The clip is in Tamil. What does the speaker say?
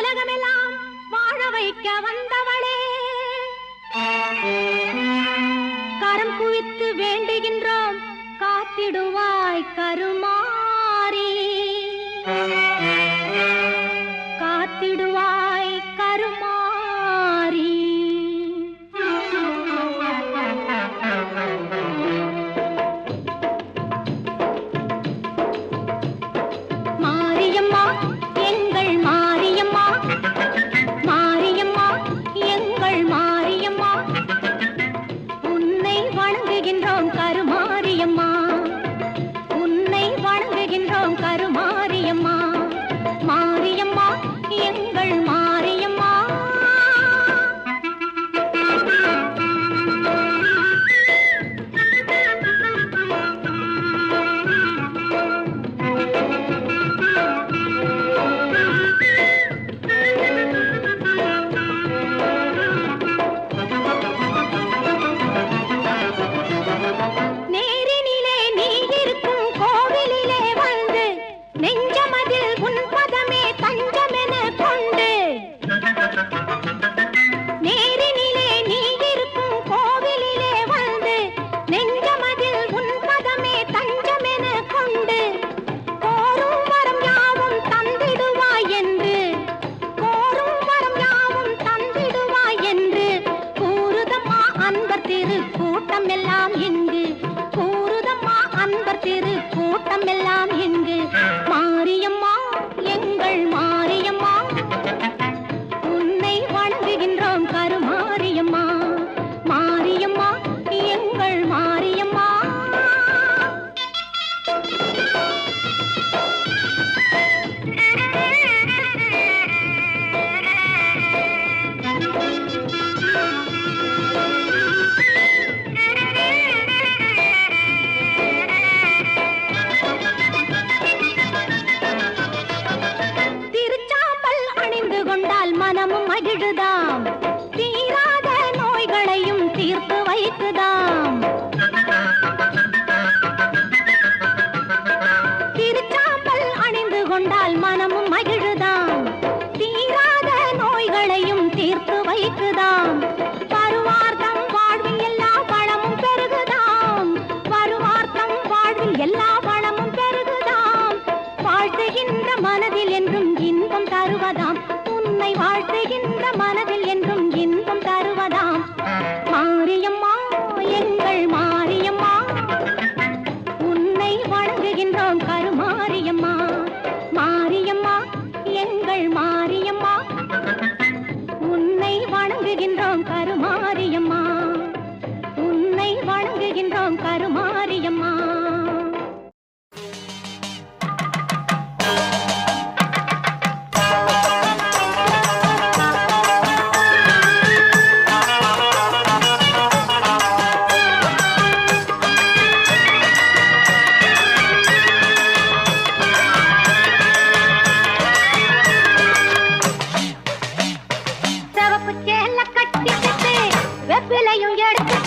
உலகமெல்லாம் வாழ வைக்க வந்தவளே, கரம் குவித்து வேண்டுகின்றோம் காத்திடுவாய் கருமாரி, காத்திடுவாய் கருமாரி. மாரியம்மா எங்கள் மாரியம்மா, மாரியம்மா எங்கள் மாரியம்மா, உன்னை வணங்குகின்றோம் கருமாரியம்மா, உன்னை வணங்குகின்றோம் கருமாரியம்மா, மாரியம்மா எங்கள் மாரியம்மா. நேரினிலே நீ இருக்கும் கோவிலிலே வந்து நெஞ்சமதில் உன் பதமே தஞ்சமென கொண்டு, நேரினிலே நீ இருக்கும் கோவிலிலே வந்து நெஞ்சமதில் உன் பதமே தஞ்சமென கொண்டு, கோரும் வரம் யாவும் தந்திடுவாய் என்று, கோரும் வரம் யாவும் தந்திடுவாய் என்று கூறுதம்மா அன்பர் திரு கூட்டம் எல்லாம் இங்கு, கூறுதம்மா அன்பர் திரு கூட்டம் எல்லாம் இங்கு. மாரியம்மா எங்கள் மாரியம்மா, உன்னை வணங்குகின்றோம் கருமாரியம்மா, மாரியம்மா எங்கள் மாரியம்மா. திருச்சாம்பல் அணிந்து கொண்டால் மனமும் மகிழுதாம், தீராத நோய்களையும் தீர்த்து வைக்குதாம். திருச்சாம்பல் அணிந்து கொண்டால் மனமும் மகிழுதாம், தீராத நோய்களையும் தீர்த்து வைக்குதாம். வருவார்த்தம் வாழ்வில் எல்லா வளமும் பெருகுதாம், வருவார்த்தம் வாழ்வில் எல்லா வளமும் பெருகுதாம். வாழ்த்துகின்ற மனதில் என்றும் இன்பம் தருவதாம், உன்னை வாழ்த்துகின்ற மனதில் என்றும் இன்பம் தருவதாம். மாரியம்மா எங்கள் மாரியம்மா, உன்னை வணங்குகின்றோம் கருமாரியம்மா, மாரியம்மா எங்கள் மாரியம்மா, உன்னை வணங்குகின்றோம் கருமாரியம்மா, உன்னை வணங்குகின்றோம் கருமாரியம்மா. சிவப்பு சேல கட்டிக்கிட்டு வெப்பிலையும் எடுத்து